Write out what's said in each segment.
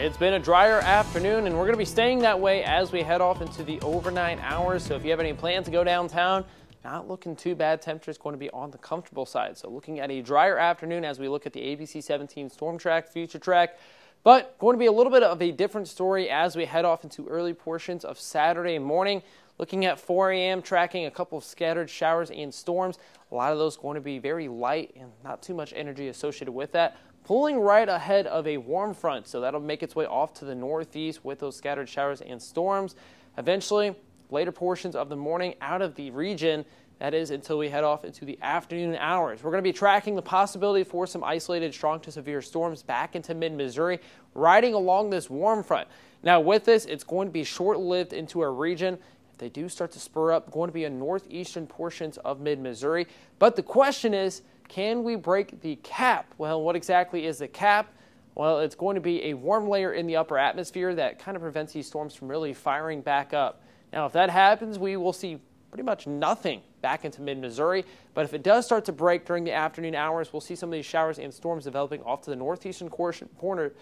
It's been a drier afternoon, and we're going to be staying that way as we head off into the overnight hours. So if you have any plans to go downtown, not looking too bad. Temperatures going to be on the comfortable side. So looking at a drier afternoon as we look at the ABC 17 Storm Track, Future Track. But going to be a little bit of a different story as we head off into early portions of Saturday morning. Looking at 4 a.m., tracking a couple of scattered showers and storms. A lot of those going to be very light and not too much energy associated with that. Pulling right ahead of a warm front, so that'll make its way off to the northeast with those scattered showers and storms. Eventually, later portions of the morning out of the region, that is until we head off into the afternoon hours. We're going to be tracking the possibility for some isolated strong to severe storms back into mid-Missouri, riding along this warm front. Now with this, it's going to be short-lived into our region. If they do start to spur up, going to be in northeastern portions of mid-Missouri. But the question is, can we break the cap? Well, what exactly is the cap? Well, it's going to be a warm layer in the upper atmosphere that kind of prevents these storms from really firing back up. Now, if that happens, we will see pretty much nothing back into mid-Missouri. But if it does start to break during the afternoon hours, we'll see some of these showers and storms developing off to the northeastern corner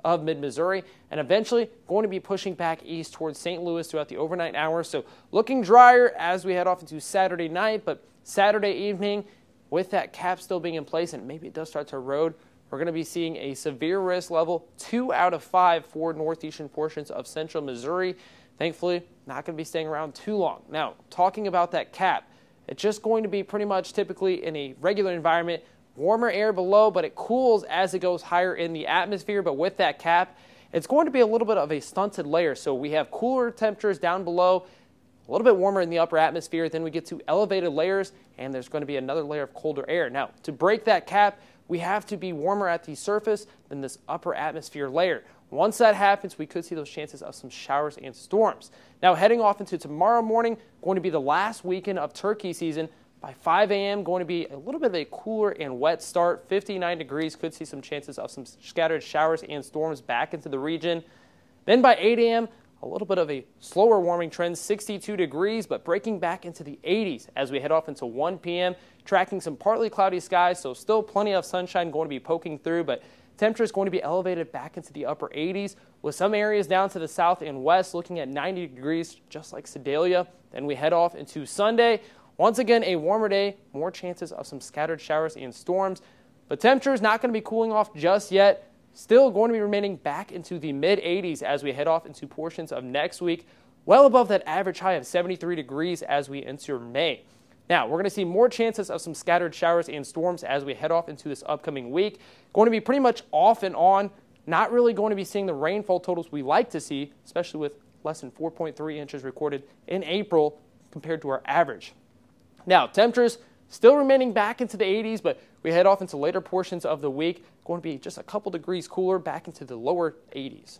of mid-Missouri, and eventually going to be pushing back east towards St. Louis throughout the overnight hours. So looking drier as we head off into Saturday night, but Saturday evening, with that cap still being in place and maybe it does start to erode, we're going to be seeing a severe risk level 2 out of 5 for northeastern portions of central Missouri. Thankfully, not going to be staying around too long. Now, talking about that cap, it's just going to be pretty much typically in a regular environment, warmer air below, but it cools as it goes higher in the atmosphere. But with that cap, it's going to be a little bit of a stunted layer. So we have cooler temperatures down below, a little bit warmer in the upper atmosphere. Then we get to elevated layers, and there's going to be another layer of colder air. Now, to break that cap, we have to be warmer at the surface than this upper atmosphere layer. Once that happens, we could see those chances of some showers and storms. Now, heading off into tomorrow morning, going to be the last weekend of turkey season. By 5 a.m., going to be a little bit of a cooler and wet start. 59 degrees, could see some chances of some scattered showers and storms back into the region. Then by 8 a.m., a little bit of a slower warming trend, 62 degrees, but breaking back into the 80s as we head off into 1 p.m., tracking some partly cloudy skies, so still plenty of sunshine going to be poking through, but temperature is going to be elevated back into the upper 80s, with some areas down to the south and west looking at 90 degrees, just like Sedalia. Then we head off into Sunday. Once again, a warmer day, more chances of some scattered showers and storms, but temperature is not going to be cooling off just yet. Still going to be remaining back into the mid-80s as we head off into portions of next week, well above that average high of 73 degrees as we enter May. Now, we're going to see more chances of some scattered showers and storms as we head off into this upcoming week. Going to be pretty much off and on, not really going to be seeing the rainfall totals we like to see, especially with less than 4.3 inches recorded in April compared to our average. Now, temperatures still remaining back into the 80s, but we head off into later portions of the week. Going to be just a couple degrees cooler back into the lower 80s.